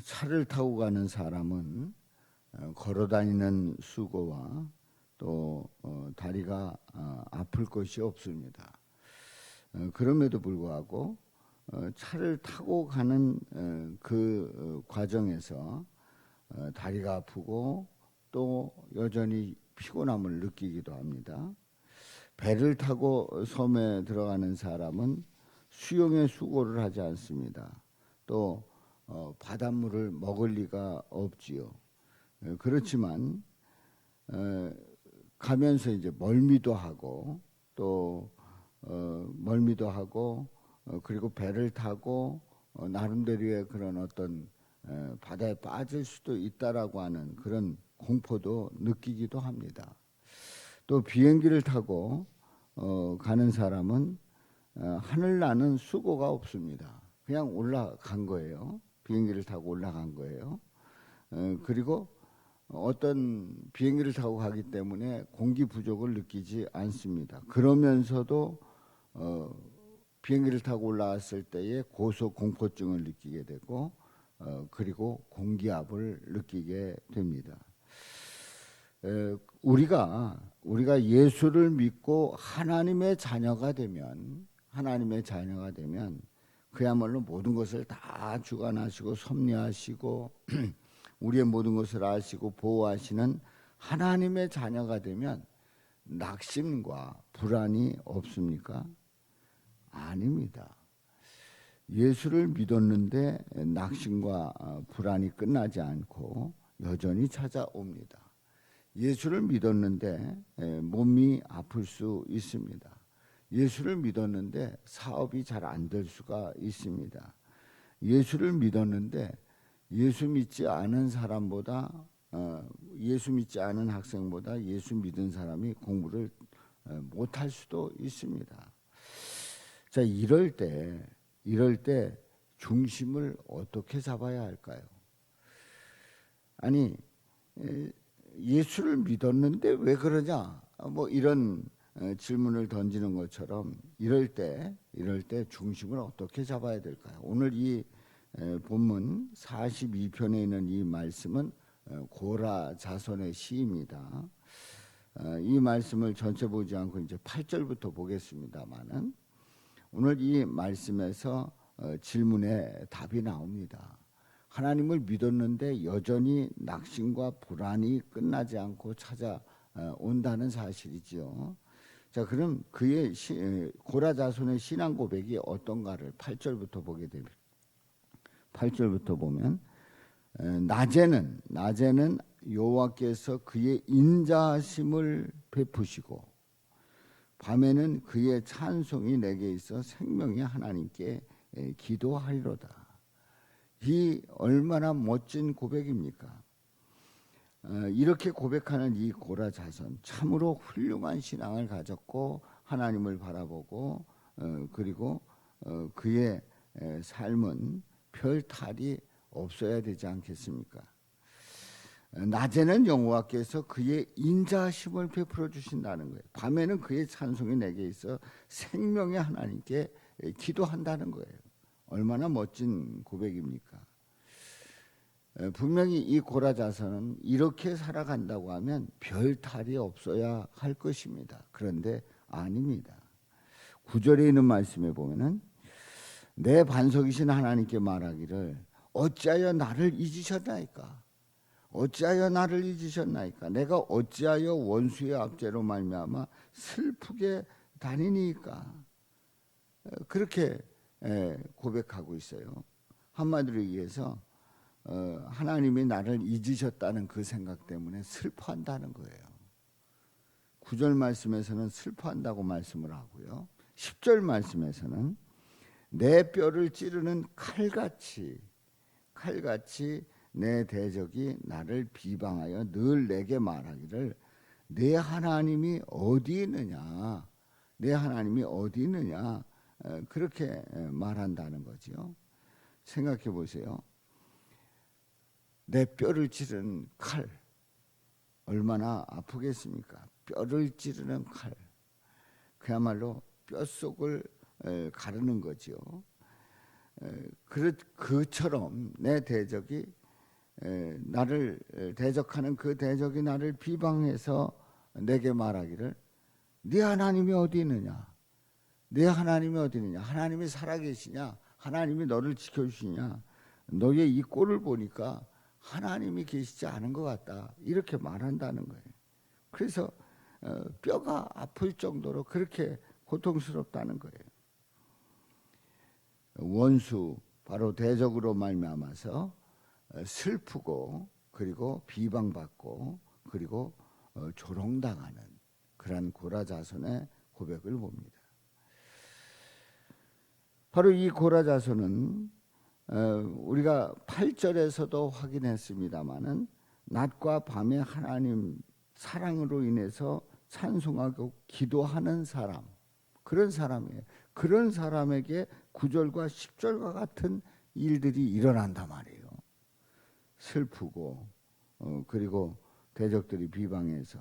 차를 타고 가는 사람은 걸어 다니는 수고와 또 다리가 아플 것이 없습니다. 그럼에도 불구하고 차를 타고 가는 그 과정에서 다리가 아프고 또 여전히 피곤함을 느끼기도 합니다. 배를 타고 섬에 들어가는 사람은 수영의 수고를 하지 않습니다. 또 바닷물을 먹을 리가 없지요. 그렇지만 가면서 이제 멀미도 하고 또 멀미도 하고 그리고 배를 타고 나름대로의 그런 어떤 바다에 빠질 수도 있다라고 하는 그런 공포도 느끼기도 합니다. 또 비행기를 타고 가는 사람은 하늘 나는 수고가 없습니다. 그냥 올라간 거예요. 비행기를 타고 올라간 거예요. 그리고 어떤 비행기를 타고 가기 때문에 공기 부족을 느끼지 않습니다. 그러면서도 비행기를 타고 올라왔을 때에 고속 공포증을 느끼게 되고 그리고 공기압을 느끼게 됩니다. 우리가 예수를 믿고 하나님의 자녀가 되면 그야말로 모든 것을 다 주관하시고 섭리하시고 우리의 모든 것을 아시고 보호하시는 하나님의 자녀가 되면 낙심과 불안이 없습니까? 아닙니다. 예수를 믿었는데 낙심과 불안이 끝나지 않고 여전히 찾아옵니다. 예수를 믿었는데 몸이 아플 수 있습니다. 예수를 믿었는데 사업이 잘 안 될 수가 있습니다. 예수를 믿었는데 예수 믿지 않은 사람보다 예수 믿지 않은 학생보다 예수 믿은 사람이 공부를 못할 수도 있습니다. 자, 이럴 때 중심을 어떻게 잡아야 할까요? 아니, 예수를 믿었는데 왜 그러냐? 뭐 이런 질문을 던지는 것처럼 이럴 때 중심을 어떻게 잡아야 될까요? 오늘 이 본문 42편에 있는 이 말씀은 고라 자손의 시입니다. 이 말씀을 전체 보지 않고 이제 8절부터 보겠습니다만은 오늘 이 말씀에서 질문에 답이 나옵니다. 하나님을 믿었는데 여전히 낙심과 불안이 끝나지 않고 찾아온다는 사실이지요. 자, 그럼 그의 고라 자손의 신앙 고백이 어떤가를 8절부터 보게 됩니다. 8절부터 보면 낮에는 여호와께서 그의 인자하심을 베푸시고 밤에는 그의 찬송이 내게 있어 생명의 하나님께 기도하리로다. 이 얼마나 멋진 고백입니까? 이렇게 고백하는 이 고라 자손 참으로 훌륭한 신앙을 가졌고 하나님을 바라보고 그리고 그의 삶은 별 탈이 없어야 되지 않겠습니까? 낮에는 여호와께서 그의 인자하심을 베풀어 주신다는 거예요. 밤에는 그의 찬송이 내게 있어 생명의 하나님께 기도한다는 거예요. 얼마나 멋진 고백입니까? 분명히 이 고라 자손은 이렇게 살아간다고 하면 별 탈이 없어야 할 것입니다. 그런데 아닙니다. 9절에 있는 말씀에 보면은 내 반석이신 하나님께 말하기를 어찌하여 나를 잊으셨나이까? 어찌하여 나를 잊으셨나이까? 내가 어찌하여 원수의 압제로 말미암아 슬프게 다니니까? 그렇게 고백하고 있어요. 한마디로 얘기해서 하나님이 나를 잊으셨다는 그 생각 때문에 슬퍼한다는 거예요. 9절 말씀에서는 슬퍼한다고 말씀을 하고요. 10절 말씀에서는 내 뼈를 찌르는 칼같이 내 대적이 나를 비방하여 늘 내게 말하기를 내 하나님이 어디 있느냐? 내 하나님이 어디 있느냐? 그렇게 말한다는 거죠. 생각해 보세요. 내 뼈를 찌르는 칼 얼마나 아프겠습니까? 뼈를 찌르는 칼, 그야말로 뼛속을 가르는 거죠. 그처럼 내 대적이 나를 대적하는 그 대적이 나를 비방해서 내게 말하기를 네 하나님이 어디 있느냐? 네 하나님이 어디 있느냐? 하나님이 살아계시냐? 하나님이 너를 지켜주시냐? 너의 이 꼴을 보니까 하나님이 계시지 않은 것 같다. 이렇게 말한다는 거예요. 그래서 뼈가 아플 정도로 그렇게 고통스럽다는 거예요. 원수 바로 대적으로 말미암아서 슬프고 그리고 비방받고 그리고 조롱당하는 그러한 고라자손의 고백을 봅니다. 바로 이 고라자손은 우리가 8절에서도 확인했습니다마는 낮과 밤에 하나님 사랑으로 인해서 찬송하고 기도하는 사람, 그런 사람이에요. 그런 사람에게 9절과 10절과 같은 일들이 일어난단 말이에요. 슬프고 그리고 대적들이 비방해서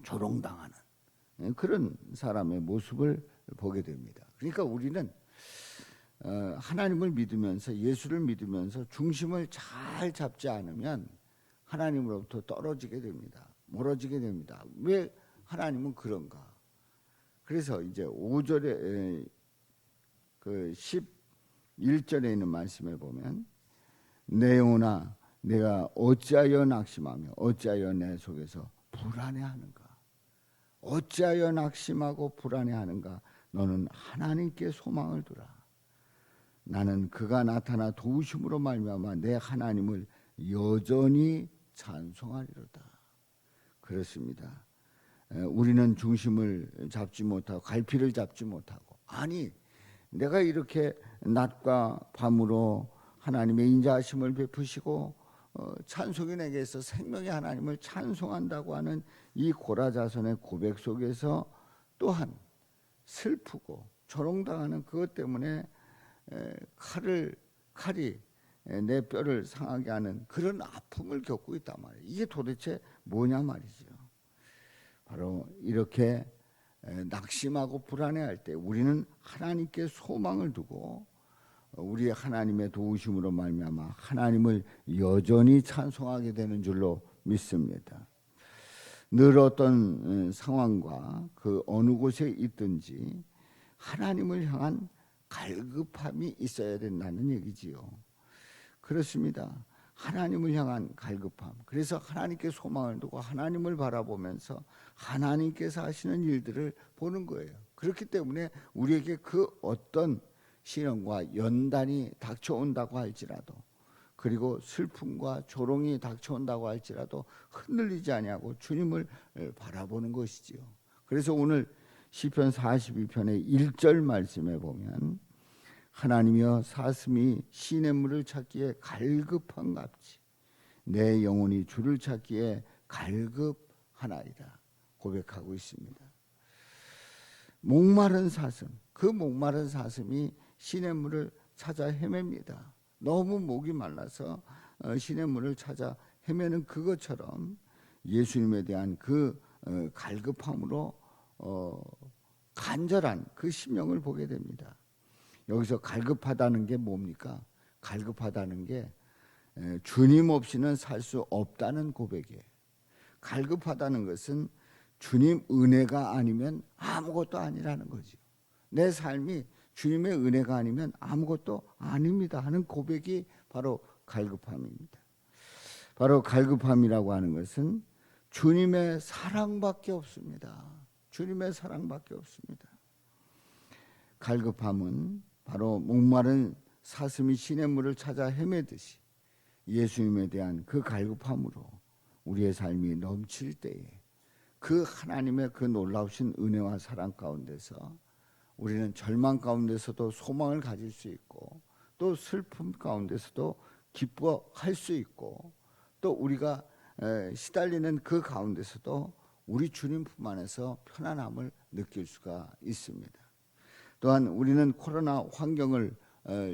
조롱당하는 그런 사람의 모습을 보게 됩니다. 그러니까 우리는 하나님을 믿으면서 예수를 믿으면서 중심을 잘 잡지 않으면 하나님으로부터 떨어지게 됩니다. 멀어지게 됩니다. 왜 하나님은 그런가? 그래서 이제 5절에 그 11절에 있는 말씀에 보면 내 영혼아 내가 어찌하여 낙심하며 어찌하여 내 속에서 불안해하는가? 어찌하여 낙심하고 불안해하는가? 너는 하나님께 소망을 두라. 나는 그가 나타나 도우심으로 말미암아 내 하나님을 여전히 찬송하리로다. 그렇습니다. 우리는 중심을 잡지 못하고 갈피를 잡지 못하고 아니 내가 이렇게 낮과 밤으로 하나님의 인자하심을 베푸시고 찬송이 내게서 생명의 하나님을 찬송한다고 하는 이 고라자손의 고백 속에서 또한 슬프고 조롱당하는 그것 때문에 칼이 내 뼈를 상하게 하는 그런 아픔을 겪고 있단 말이에요. 이게 도대체 뭐냐 말이죠. 바로 이렇게 낙심하고 불안해할 때 우리는 하나님께 소망을 두고 우리 하나님의 도우심으로 말미암아 하나님을 여전히 찬송하게 되는 줄로 믿습니다. 늘 어떤 상황과 그 어느 곳에 있든지 하나님을 향한 갈급함이 있어야 된다는 얘기지요. 그렇습니다. 하나님을 향한 갈급함. 그래서 하나님께 소망을 두고 하나님을 바라보면서 하나님께서 하시는 일들을 보는 거예요. 그렇기 때문에 우리에게 그 어떤 시련과 연단이 닥쳐온다고 할지라도 그리고 슬픔과 조롱이 닥쳐온다고 할지라도 흔들리지 아니하고 주님을 바라보는 것이지요. 그래서 오늘 시편 42편의 1절 말씀에 보면 하나님이여 사슴이 시냇물을 찾기에 갈급한갑지 내 영혼이 주를 찾기에 갈급하나이다 고백하고 있습니다. 목마른 사슴, 그 목마른 사슴이 시냇물을 찾아 헤맵니다. 너무 목이 말라서 시냇물을 찾아 헤매는 그것처럼 예수님에 대한 그 갈급함으로 간절한 그 심령을 보게 됩니다. 여기서 갈급하다는 게 뭡니까? 갈급하다는 게 주님 없이는 살 수 없다는 고백이에요. 갈급하다는 것은 주님 은혜가 아니면 아무것도 아니라는 거죠. 내 삶이 주님의 은혜가 아니면 아무것도 아닙니다 하는 고백이 바로 갈급함입니다. 바로 갈급함이라고 하는 것은 주님의 사랑밖에 없습니다. 주님의 사랑밖에 없습니다. 갈급함은 바로 목마른 사슴이 시냇물을 찾아 헤매듯이 예수님에 대한 그 갈급함으로 우리의 삶이 넘칠 때에 그 하나님의 그 놀라우신 은혜와 사랑 가운데서 우리는 절망 가운데서도 소망을 가질 수 있고 또 슬픔 가운데서도 기뻐할 수 있고 또 우리가 시달리는 그 가운데서도 우리 주님 품 안에서 편안함을 느낄 수가 있습니다. 또한 우리는 코로나 환경을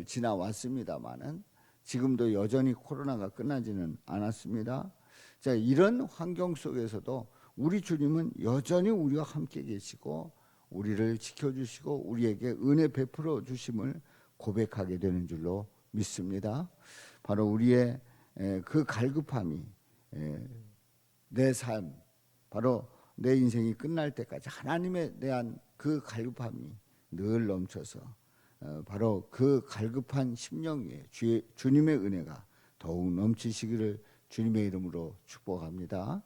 지나왔습니다마는 지금도 여전히 코로나가 끝나지는 않았습니다. 자, 이런 환경 속에서도 우리 주님은 여전히 우리와 함께 계시고 우리를 지켜주시고 우리에게 은혜 베풀어 주심을 고백하게 되는 줄로 믿습니다. 바로 우리의 그 갈급함이 내 삶, 바로 내 인생이 끝날 때까지 하나님에 대한 그 갈급함이 늘 넘쳐서 바로 그 갈급한 심령 위에 주님의 은혜가 더욱 넘치시기를 주님의 이름으로 축복합니다.